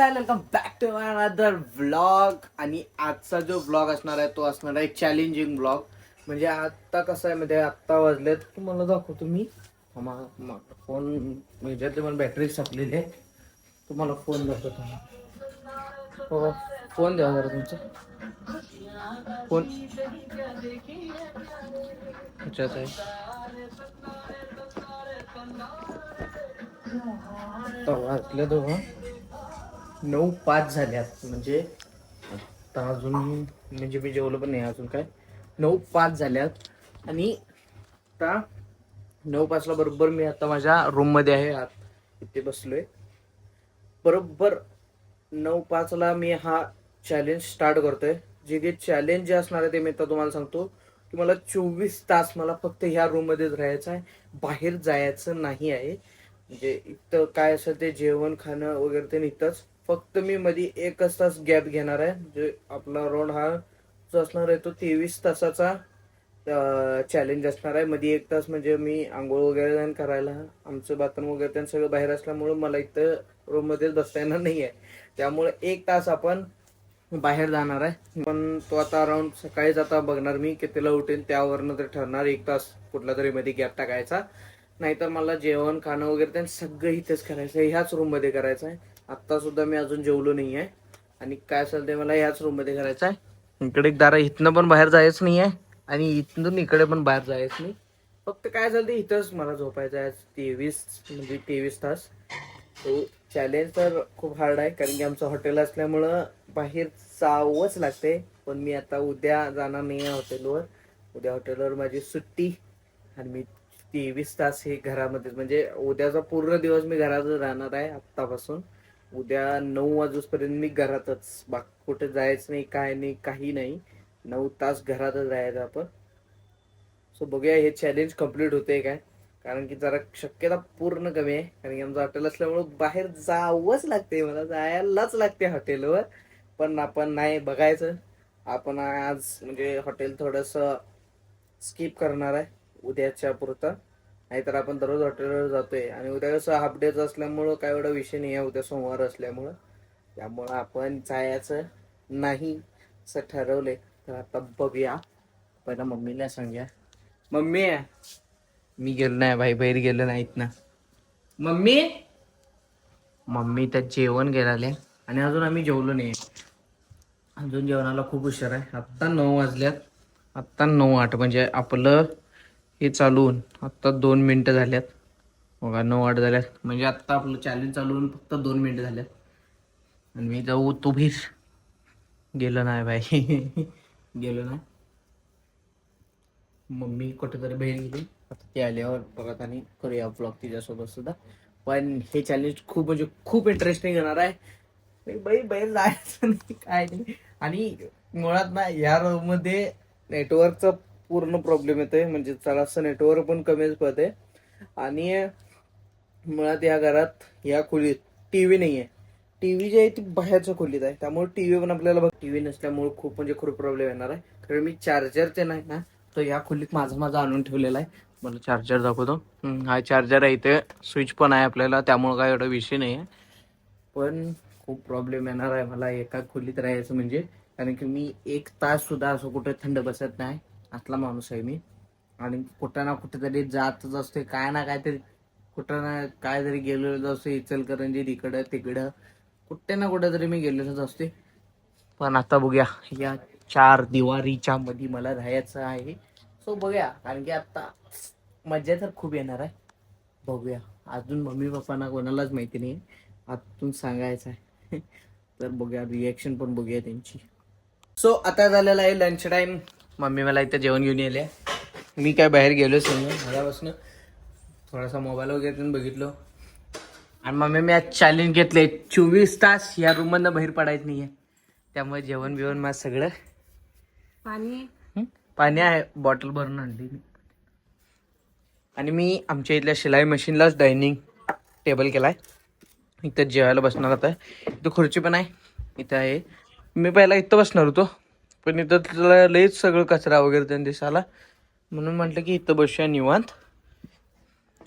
आहे, welcome back to my another vlog. आणि आजचा जो व्लॉग असणार आहे तो असणार आहे चॅलेंजिंग व्लॉग. म्हणजे आता कसं आहे म्हणजे आत्ता वाजलेत, तुम्हाला दाखवतो मी. फोन ह्याच्यातली पण बॅटरी संपलेली आहे. तुम्हाला फोन दाखवतो. हो, फोन द्या जरा तुमचा फोन ह्याच्यात आहे. आता वाजले दोघं 9:05 झाल्यात. म्हणजे आता अजून म्हणजे मी जेवलो पण नाही अजून. काय 9:05 झाल्यात आणि आता 9:05 ला बरोबर मी आता माझ्या रूम मध्ये आहे. इथे बसलोय. बरोबर 9:05 ला मी हा चॅलेंज स्टार्ट करतोय. जे चॅलेंज जे असणार आहे ते मी आता तुम्हाला सांगतो की मला 24 तास मला फक्त ह्या रूम मध्येच राहायचं आहे, बाहेर जायचं नाही आहे. म्हणजे इथं काय असेल ते जेवण खाणं वगैरे ते इथंच. फक्त मी मध्ये 1 तास गॅप घेणार आहे. म्हणजे आपला राऊंड हा जो असणार आहे तो 23 तासाचा चॅलेंज असणार आहे. मध्ये 1 तास म्हणजे मी आंघोळ वगैरे करायला, आमचं बाथरूम वगैरे त्यांनी सगळं बाहेर असल्यामुळे मला इथं रूम मध्येच बसता येणार नाही आहे. त्यामुळे 1 तास आपण बाहेर जाणार आहे. पण तो आता अराउंड सकाळीच आता बघणार मी कितीला उठेल, त्यावरनं तर ठरणार 1 तास कुठला तरी मध्ये गॅप टाकायचा. नाहीतर मला जेवण खाणं वगैरे ते सगळं इथेच करायचं आहे, ह्याच रूम मध्ये करायचं आहे. आता सुद्धा मी अजून जेवलो नाही आहे आणि काय असेल ते मला ह्याच रूम मध्ये करायचं आहे. इकडे एक दारा इथनं पण बाहेर जायचं नाही आहे आणि इथून इकडे पण बाहेर जायचं नाही. फक्त काय झालं ते इथंच मला झोपायचं आहे 23 तास. तो चॅलेंज तर खूप हार्ड आहे कारण की आमचं हॉटेल असल्यामुळं बाहेर जावंच लागते. पण मी आता उद्या जाणार नाही आहे हॉटेलवर. उद्या हॉटेलवर माझी सुट्टी आणि मी 23 तास हे घरामध्ये, म्हणजे उद्याचा पूर्ण दिवस मी घरातच राहणार आहे आत्तापासून. उद्या 9 वाजूपर्यंत मी घरातच, बाकी कुठे जायचं नाही, काय नाही, काही नाही. 9 तास घरातच राहायचं आपण. सो बघूया हे चॅलेंज कम्प्लीट होते काय, कारण की जरा शक्यता पूर्ण कमी आहे. कारण की आमचं हॉटेल असल्यामुळे बाहेर जावंच लागते, मला जायलाच लागते हॉटेलवर. पण आपण नाही बघायचं. आपण आज म्हणजे हॉटेल थोडस स्किप करणार आहे उद्याच्या पुरतं. नाहीतर आपण दररोज हॉटेलवर जातोय आणि उद्या कसं हाफ डेच असल्यामुळं काय एवढा विषय नाही आहे, उद्या सोमवार असल्यामुळं. त्यामुळं आपण जायचं नाही असं ठरवलंय. तर आता बघूया. पहिला मम्मीला सांगूया. मम्मी, मी गेलो नाही भाई, बाहेर गेलो नाहीत ना. मम्मी, मम्मी तर जेवण गेले आणि अजून आम्ही जेवलो नाही. अजून जेवणाला खूप उशीर आहे. आत्ता 9 वाजल्यात. आत्ता 9:08 म्हणजे आपलं हे चालून आत्ता 2 मिनिटं झाल्यात. बघा 9:08 झाल्यात म्हणजे आत्ता आपलं चॅलेंज चालवून फक्त 2 मिनिटं झाल्यात. आणि मी जाऊ तू भी गेलो नाही भाई. गेलो नाही. मम्मी कुठेतरी बाहेर गेली. आता ती आल्यावर बघत आणि करूया ब्लॉग तिच्यासोबत सुद्धा. पण हे चॅलेंज खूप म्हणजे खूप इंटरेस्टिंग येणार आहे. बाहेर जायचं नाही, काय नाही. आणि मुळात ना या रूम मध्ये नेटवर्कचा पूर्ण प्रॉब्लेम येतोय. म्हणजे जरासं नेटवर्क पण कमीच पडते. आणि मुळात या घरात या खोलीत टीव्ही नाहीये. टीव्ही जी आहे ती बाहेरच्या खोलीत आहे. त्यामुळे टीव्ही पण आपल्याला टीव्ही नसल्यामुळे खूप म्हणजे खूप प्रॉब्लेम येणार आहे. कारण मी चार्जर ते नाही ना, तो या खोलीत माझा आणून ठेवलेला आहे. मला चार्जर दाखवतो. हा चार्जर आहे, इथे स्विच पण आहे आपल्याला, त्यामुळे काय एवढा विषय नाही आहे. पण खूप प्रॉब्लेम येणार आहे मला एका खोलीत राहायचं म्हणजे. कारण की मी 1 तास सुद्धा असं कुठे थंड बसत नाही, असला माणूस आहे मी. आणि कुठं ना कुठे तरी जातच असते, काय ना काहीतरी कुठं ना काय तरी गेलेलो असतो. इचलकरंजी इकडं तिकडं कुठे ना कुठे तरी मी गेलेलोच असते. पण आता बघूया, या 4 दिवारीच्या मध्ये मला राहायचं आहे. सो बघूया, कारण की आता मजा तर खूप येणार आहे. बघूया. अजून मम्मी पप्पांना कोणालाच माहिती नाही, आतून सांगायचं आहे. तर बघूया, रिएक्शन पण बघूया त्यांची. सो आता झालेला आहे लंच टाइम. मम्मी मला इथं जेवण घेऊन येले. मी काय बाहेर गेलोच नाही माझ्यापासून. थोडासा मोबाईल वगैरे बघितलो. आणि मम्मी मी आज चॅलेंज घेतले 24 तास या रूम मधनं बाहेर पडायचं नाहीये. त्यामुळे जेवण बिवण माझं सगळं पाणी आहे, बॉटल भरून आणली मी. आणि मी आमच्या इथल्या शिलाई मशीनलाच डायनिंग टेबल केलाय. इथं जेवायला बसणार आता. इथं खुर्ची पण आहे, इथं आहे. मी पहिला इथं बसणार होतो, पण इथं लईच सगळं कचरा वगैरे त्यांनी दिसाला, म्हणून म्हटलं की इथं बसूया निवांत.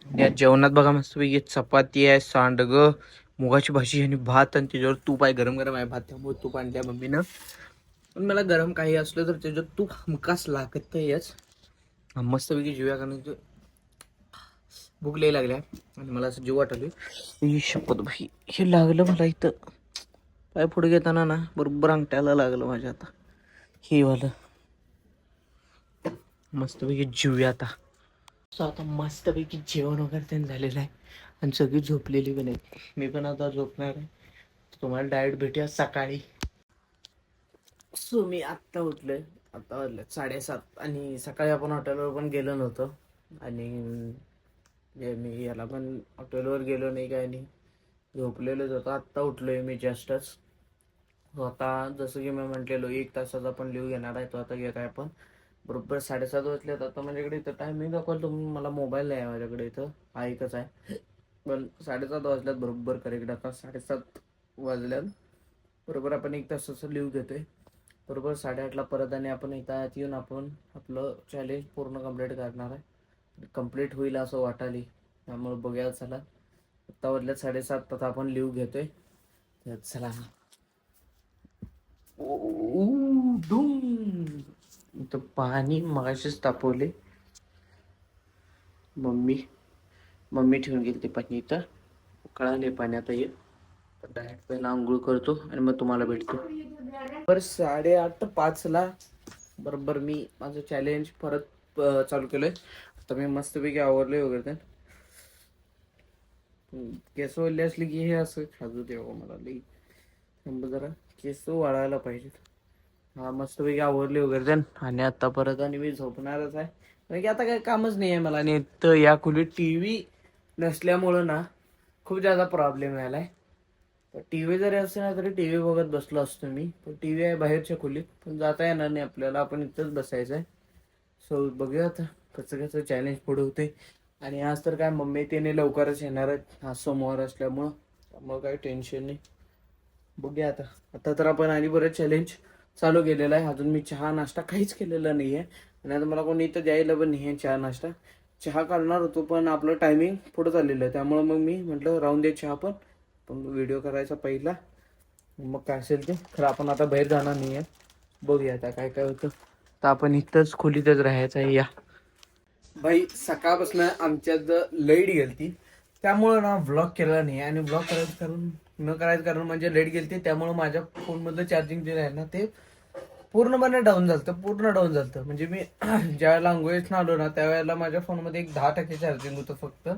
या जेवणात बघा मस्तपैकी चपाती आहे, सांडगं, मुगाची भाजी आणि भात आणि त्याच्यावर तूप आहे, गरम गरम आहे भात, त्यामुळे तूप आणल्या मम्मीनं. पण मला गरम काही असलं तर त्याच्यात तूप हमखास लागतंयच. मस्तपैकी जेवूया, कारण भूक लई लागल्या आणि मला असं जीव वाटलं. ही शपथ भाई, हे लागलं मला इथं पाय पुढे घेताना ना, बरोबर अंगठ्याला लागलं माझ्या. आता हे वालं मस्तपैकी जेवूया आता. आता मस्तपैकी जेवण वगैरे त्यांनी झालेलं आहे आणि सगळी झोपलेली पण आहेत. मी पण आता झोपणार आहे. तुम्हाला डायरेक्ट भेटूया सकाळी. सो मी आत्ता उठलोय, आता वाजले 7:30 आणि सकाळी आपण हॉटेलवर पण गेलो नव्हतो आणि मी याला पण हॉटेलवर गेलो नाही काय नाही, झोपलेलोच होतो. आत्ता उठलोय मी जस्टच. आता जसं की मी म्हटलेलो 1 तासाचा पण लिव्ह घेणार आहे, तो आता घेत आहे. पण बरोबर 7:30 वाजल्यात. आता माझ्याकडे इथं टायमिंग दाखवाल तुम्ही, मला मोबाईल नाही आहे माझ्याकडे, इथं हा एकच आहे. पण 7:30 वाजल्यात बरोबर करेक्ट. आता 7:30 वाजल्यात बरोबर. आपण 1 तासाचं लिव्ह घेतोय बरोबर 8:30ला परत, आणि आपण इथं येऊन आपण आपलं चॅलेंज पूर्ण कंप्लीट करणार आहे. कंप्लीट होईल असं वाटाली, त्यामुळे बघूया. चला आत्ता वाजल्यात 7:30, आता आपण लिव्ह घेतोय. तर चला. इथं पाणी मगाशीच तापवले. मम्मी ठेवून गेली ते पाणी इथं, कळाले पाण्यात ये. डायरेक्ट पहिला आंघोळ करतो आणि मग तुम्हाला भेटतो. बरं 8:08-5ला बरोबर मी माझं चॅलेंज परत चालू केलंय. आता मी मस्तपैकी आवरले वगैरे. केस वाढली असली की हे असं खाजू देवा मला लई. जरा केस वाढायला पाहिजेत. हा मस्तपैकी आवरले वगैरे आणि आता परत आणि मी झोपणारच आहे, कारण की आता काही कामच नाही आहे मला. आणि तर या खोलीत टीव्ही नसल्यामुळं ना खूप जास्त प्रॉब्लेम यायलाय. टीव्ही जरी असेल ना तरी टीव्ही बघत बसलो असतो मी. पण टीव्ही आहे बाहेरच्या खोलीत, पण जाता येणार नाही आपल्याला, आपण इथंच बसायचं आहे. सो बघूया आता कसं कसं चॅलेंज पुढे होते. आणि आज तर काय मम्मी त्याने लवकरच येणार आहेत, आज सोमवार असल्यामुळं, त्यामुळं काही टेन्शन नाही. बघूया आता. आता तर आपण आणि बरं चॅलेंज चालू केलेलं आहे. अजून मी चहा नाश्ता काहीच केलेला नाही आहे, आणि आता मला कोणी इथं द्यायला पण नाही आहे चहा नाश्ता. चहा करणार होतो पण आपलं टायमिंग पुढं चाललेलं आहे, त्यामुळं मग मी म्हटलं राहून दे चहा. पण व्हिडिओ करायचा पहिला, मग काय असेल ते खरं. आपण आता बाहेर जाणार नाही आहे, बघूया आता काय काय होतं. तर आपण इथंच खोलीतच राहायचं आहे. या भाई, सकाळपासून आमच्यात लाईट गेलती, त्यामुळं ना व्लॉग केला नाही. आणि व्लॉग करायचं कारण म्हणजे लाईट गेलती, त्यामुळं माझ्या फोनमधलं चार्जिंग जे आहे ना ते पूर्ण डाऊन झालं. म्हणजे मी ज्या वेळेला आंघोळीतनं आलो ना त्यावेळेला माझ्या फोनमध्ये 10% चार्जिंग होतं फक्त.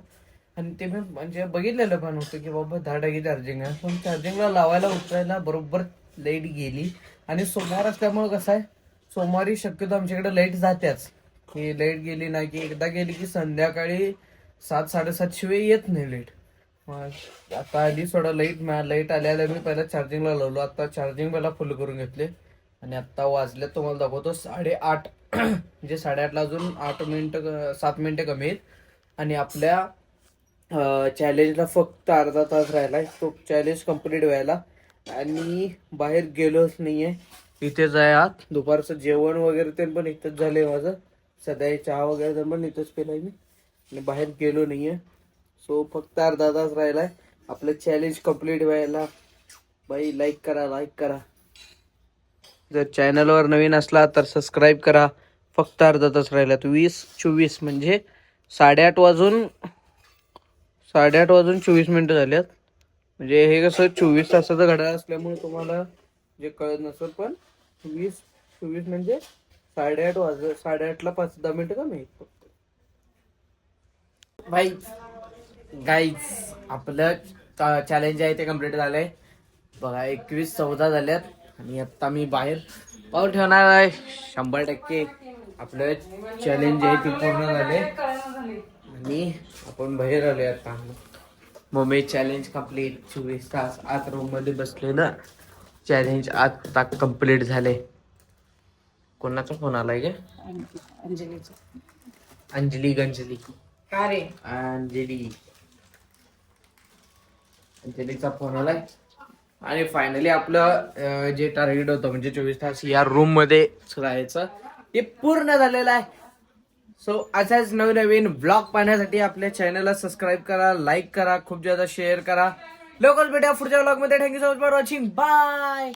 आणि ते मी म्हणजे बघितलेलं पण होतं की बाबा 10% चार्जिंग आहे, पण चार्जिंगला लावायला उतरायला बरोबर लाईट गेली. आणि सोमवार असल्यामुळं कसं आहे, सोमवारी शक्यतो आमच्याकडे लाईट जात्याच, की लाईट गेली ना की एकदा गेली की संध्याकाळी 7-7:30 शिवाय येत नाही लाईट. मग आता आली सोडा लाईट आल्याला मी पहिला चार्जिंगला लावलो. आता चार्जिंग पहिला फुल करून घेतले आणि आता वाजले तुम्हाला दाखवतो 8:30. म्हणजे 8:30ला अजून 7 मिनिटं कमी आहेत. आणि आपल्या चॅलेंजला फक्त अर्धा तास राहिलाय तो चॅलेंज कंप्लीट व्हायला. आणि बाहेर गेलोच नाहीये, इथेच आहे आत. दुपारचं जेवण वगैरे ते पण इथंच झालंय माझं. सध्या चहा वगैरे पण इथंच पिलाय मी, आणि बाहेर गेलो नाहीये. सो फक्त अर्धा तास राहिलाय आपलं चॅलेंज कंप्लीट व्हायला. बाई लाईक करा. जर चॅनलवर नवीन असला तर सबस्क्राईब करा. फक्त अर्धा तास राहिलात, 20:24 म्हणजे 8:30 वाजून 24 मिनिटं झाल्यात. म्हणजे हे कसं 24 तासाचं घड्याळ असल्यामुळे तुम्हाला जे कळत नसेल, पण 20:24 म्हणजे 8:30ला 5-10 मिनिटं कमी आहेत फक्त. भाई गाईज, आपलं चॅलेंज आहे ते कम्प्लीट झालंय बघा. 21:14 झाल्यात आणि आता मी बाहेर पाऊल ठेवणार आहे. 100% आपलं चॅलेंज आहे ते पूर्ण झाले आणि आपण बाहेर आलोय आता. Mummy challenge complete. 24 तास आत रूम मध्ये बसलेलं, चॅलेंज आता कंप्लीट झाले. कोणाचा फोन आलाय गे? अंजलीचा. अंजली का रे? अंजलीचा फोन आलाय. आणि फायनली आपलं जे टार्गेट होतं म्हणजे 24 तास या रूम मध्ये राहायचं ते पूर्ण झालेलं आहे. सो असाच नवीन व्लॉग पाहण्यासाठी आपल्या चॅनलला सबस्क्राईब करा, लाईक करा, खूप जास्त शेअर करा. लवकरच भेटूया पुढच्या व्लॉग मध्ये. Thank you so much for watching. Bye.